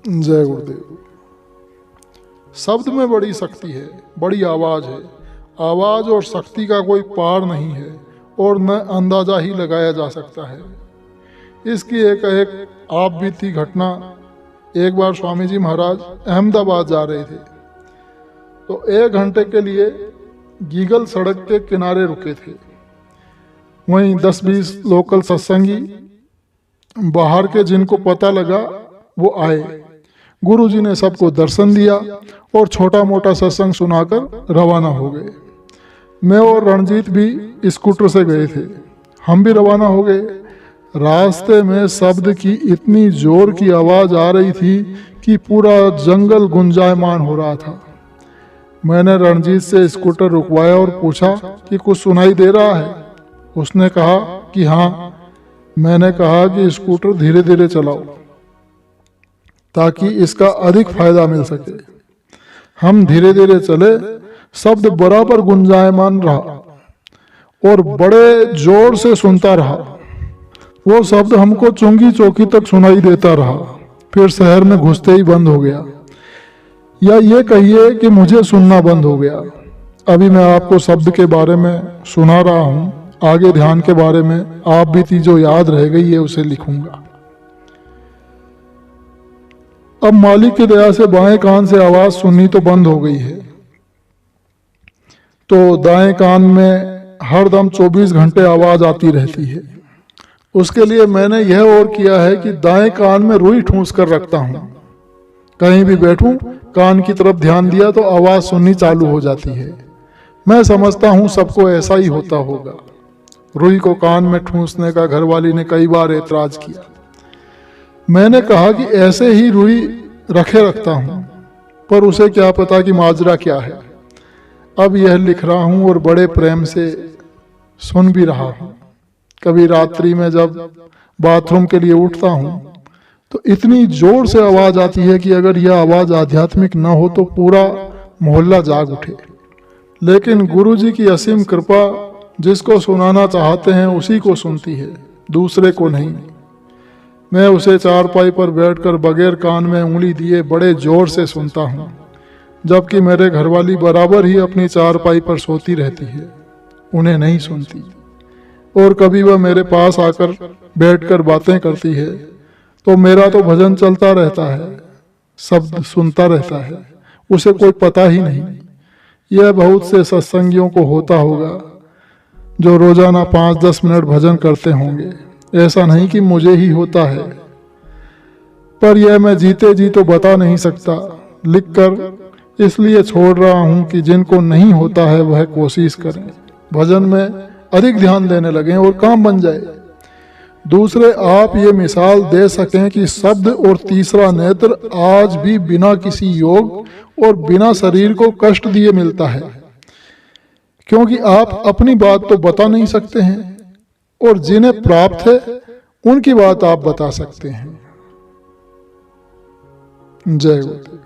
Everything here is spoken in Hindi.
जय गुरुदेव। शब्द में बड़ी शक्ति है, बड़ी आवाज़ है। आवाज़ और शक्ति का कोई पार नहीं है और न अंदाजा ही लगाया जा सकता है। इसकी एक आप बीती घटना, एक बार स्वामी जी महाराज अहमदाबाद जा रहे थे तो 1 घंटे के लिए गीगल सड़क के किनारे रुके थे। वहीं 10-20 लोकल सत्संगी बाहर के जिनको पता लगा वो आए। गुरुजी ने सबको दर्शन दिया और छोटा मोटा सत्संग सुनाकर रवाना हो गए। मैं और रणजीत भी स्कूटर से गए थे। हम भी रवाना हो गए। रास्ते में शब्द की इतनी जोर की आवाज़ आ रही थी कि पूरा जंगल गुंजायमान हो रहा था। मैंने रणजीत से स्कूटर रुकवाया और पूछा कि कुछ सुनाई दे रहा है। उसने कहा कि हाँ। मैंने कहा कि स्कूटर धीरे धीरे चलाओ ताकि इसका अधिक फायदा मिल सके। हम धीरे धीरे चले। शब्द बराबर गुंजायमान रहा और बड़े जोर से सुनता रहा। वो शब्द हमको चुंगी चौकी तक सुनाई देता रहा, फिर शहर में घुसते ही बंद हो गया, या ये कहिए कि मुझे सुनना बंद हो गया। अभी मैं आपको शब्द के बारे में सुना रहा हूँ। आगे ध्यान के बारे में आप बीती जो याद रह गई है उसे लिखूंगा। अब मालिक की दया से बाएं कान से आवाज सुननी तो बंद हो गई है, तो दाएं कान में हरदम 24 घंटे आवाज आती रहती है। उसके लिए मैंने यह और किया है कि दाएं कान में रुई ठूंस कर रखता हूं। कहीं भी बैठूं, कान की तरफ ध्यान दिया तो आवाज सुननी चालू हो जाती है। मैं समझता हूं सबको ऐसा ही होता होगा। रुई को कान में ठूंसने का घरवाली ने कई बार ऐतराज किया। मैंने कहा कि ऐसे ही रुई रखे रखता हूं, पर उसे क्या पता कि माजरा क्या है। अब यह लिख रहा हूं और बड़े प्रेम से सुन भी रहा हूं। कभी रात्रि में जब बाथरूम के लिए उठता हूं तो इतनी जोर से आवाज आती है कि अगर यह आवाज आध्यात्मिक न हो तो पूरा मोहल्ला जाग उठे। लेकिन गुरुजी की असीम कृपा जिसको सुनाना चाहते हैं उसी को सुनती है, दूसरे को नहीं। मैं उसे चारपाई पर बैठकर बगैर कान में उंगली दिए बड़े जोर से सुनता हूँ, जबकि मेरे घरवाली बराबर ही अपनी चारपाई पर सोती रहती है, उन्हें नहीं सुनती। और कभी वह मेरे पास आकर बैठकर बातें करती है तो मेरा तो भजन चलता रहता है, शब्द सुनता रहता है, उसे कोई पता ही नहीं। यह बहुत से सत्संगियों को होता होगा जो रोजाना 5-10 मिनट भजन करते होंगे। ऐसा नहीं कि मुझे ही होता है, पर यह मैं जीते जी तो बता नहीं सकता। लिखकर इसलिए छोड़ रहा हूं कि जिनको नहीं होता है वह कोशिश करें, भजन में अधिक ध्यान देने लगें और काम बन जाए। दूसरे आप ये मिसाल दे सकें कि शब्द और तीसरा नेत्र आज भी बिना किसी योग और बिना शरीर को कष्ट दिए मिलता है, क्योंकि आप अपनी बात तो बता नहीं सकते हैं और जिन्हें प्राप्त है उनकी बात आप बता सकते हैं। जय गुरुदेव।